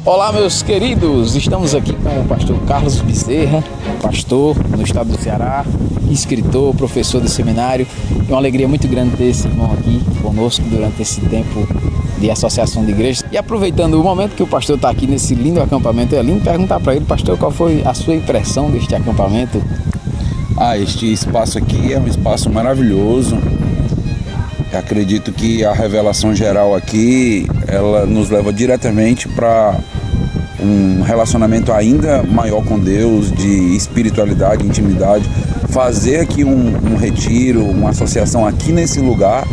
Olá, meus queridos, estamos aqui com o pastor Carlos Bezerra, pastor no estado do Ceará, escritor, professor do seminário. É uma alegria muito grande ter esse irmão aqui conosco durante esse tempo de associação de igrejas. E aproveitando o momento que o pastor está aqui nesse lindo acampamento, é lindo perguntar para ele, pastor, qual foi a sua impressão deste acampamento? Este espaço aqui é um espaço maravilhoso. Eu acredito que a revelação geral aqui, ela nos leva diretamente para um relacionamento ainda maior com Deus, de espiritualidade, intimidade. Fazer aqui um retiro, uma associação aqui nesse lugar,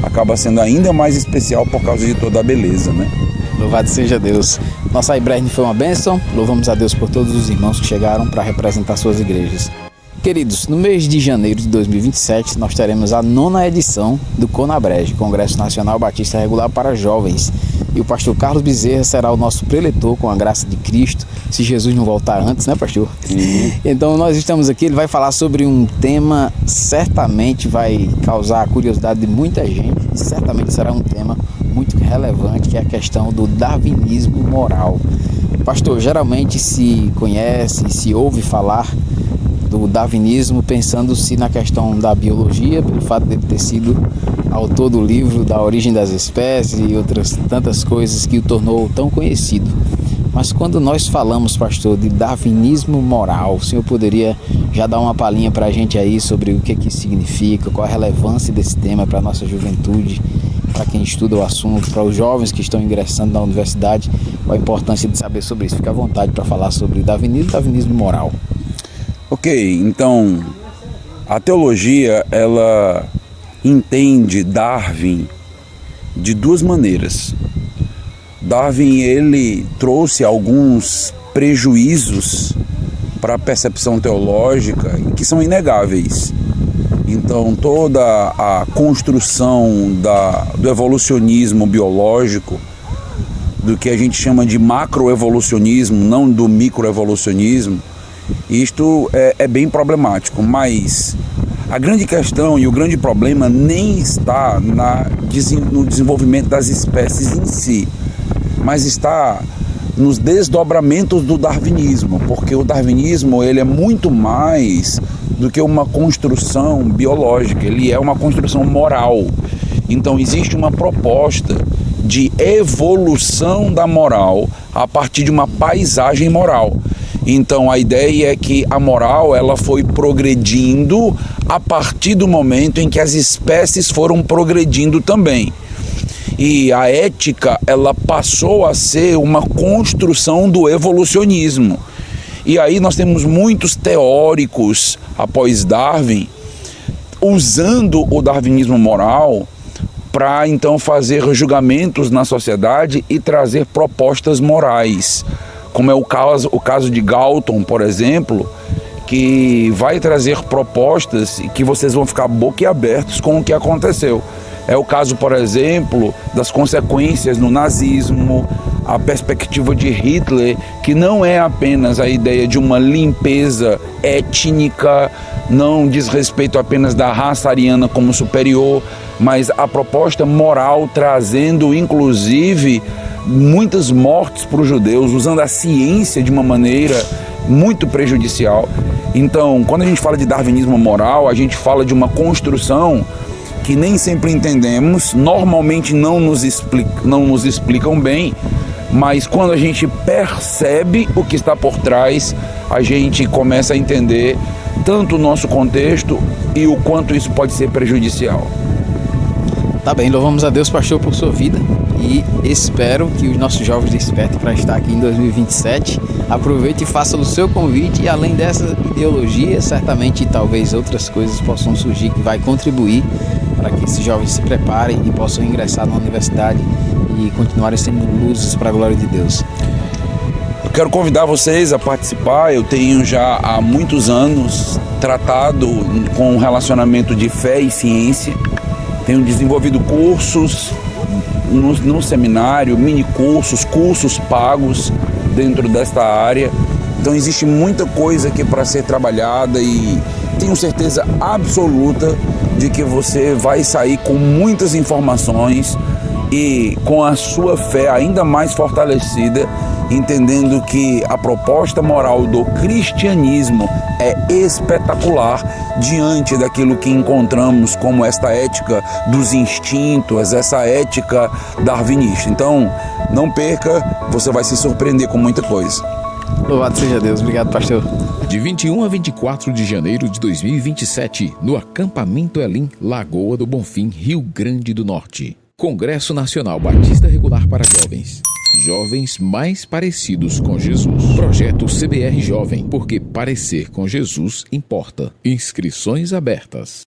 acaba sendo ainda mais especial por causa de toda a beleza, né? Louvado seja Deus. Nossa Ibrahim foi uma bênção. Louvamos a Deus por todos os irmãos que chegaram para representar suas igrejas. Queridos, no mês de janeiro de 2027, nós teremos a 9ª edição do CONABREJ, Congresso Nacional Batista Regular para Jovens. E o pastor Carlos Bezerra será o nosso preletor com a graça de Cristo, se Jesus não voltar antes, né, pastor? Sim. Então nós estamos aqui, ele vai falar sobre um tema certamente vai causar a curiosidade de muita gente e certamente será um tema muito relevante, que é a questão do darwinismo moral. Pastor, geralmente se conhece, se ouve falar do darwinismo pensando-se na questão da biologia, pelo fato de ele ter sido autor do livro da origem das espécies e outras tantas coisas que o tornou tão conhecido. Mas quando nós falamos, pastor, de darwinismo moral, o senhor poderia já dar uma palhinha para a gente aí sobre o que significa, qual a relevância desse tema para a nossa juventude, para quem estuda o assunto, para os jovens que estão ingressando na universidade, qual a importância de saber sobre isso? Fique à vontade para falar sobre darwinismo e darwinismo moral. Ok, então a teologia ela entende Darwin de duas maneiras. Darwin ele trouxe alguns prejuízos para a percepção teológica que são inegáveis. Então toda a construção do evolucionismo biológico, do que a gente chama de macroevolucionismo, não do microevolucionismo, isto é bem problemático, mas a grande questão e o grande problema nem está no desenvolvimento das espécies em si, mas está nos desdobramentos do darwinismo, porque o darwinismo ele é muito mais do que uma construção biológica, ele é uma construção moral. Então existe uma proposta de evolução da moral a partir de uma paisagem moral. Então a ideia é que a moral ela foi progredindo a partir do momento em que as espécies foram progredindo também. E a ética ela passou a ser uma construção do evolucionismo. E aí nós temos muitos teóricos após Darwin usando o darwinismo moral para então fazer julgamentos na sociedade e trazer propostas morais. Como é o caso de Galton, por exemplo, que vai trazer propostas que vocês vão ficar boquiabertos com o que aconteceu. É o caso, por exemplo, das consequências no nazismo, a perspectiva de Hitler, que não é apenas a ideia de uma limpeza étnica, não diz respeito apenas da raça ariana como superior, mas a proposta moral trazendo, inclusive, muitas mortes para os judeus, usando a ciência de uma maneira muito prejudicial. Então, quando a gente fala de darwinismo moral, a gente fala de uma construção que nem sempre entendemos, normalmente não nos explicam bem, mas quando a gente percebe o que está por trás, a gente começa a entender tanto o nosso contexto e o quanto isso pode ser prejudicial. Tá bem, louvamos a Deus, pastor, por sua vida e espero que os nossos jovens despertem para estar aqui em 2027. Aproveite e faça o seu convite e além dessa ideologia, certamente talvez outras coisas possam surgir que vai contribuir para que esses jovens se preparem e possam ingressar na universidade e continuarem sendo luzes para a glória de Deus. Eu quero convidar vocês a participar. Eu tenho já há muitos anos tratado com um relacionamento de fé e ciência. Tenho desenvolvido cursos no seminário, mini cursos, cursos pagos dentro desta área. Então existe muita coisa aqui para ser trabalhada e tenho certeza absoluta de que você vai sair com muitas informações e com a sua fé ainda mais fortalecida entendendo que a proposta moral do cristianismo é espetacular diante daquilo que encontramos como esta ética dos instintos, essa ética darwinista. Então, não perca, você vai se surpreender com muita coisa. Louvado seja Deus. Obrigado, pastor. De 21 a 24 de janeiro de 2027, no Acampamento Elim, Lagoa do Bonfim, Rio Grande do Norte. Congresso Nacional Batista Regular para Jovens. Jovens mais parecidos com Jesus. Projeto CBR Jovem, porque parecer com Jesus importa. Inscrições abertas.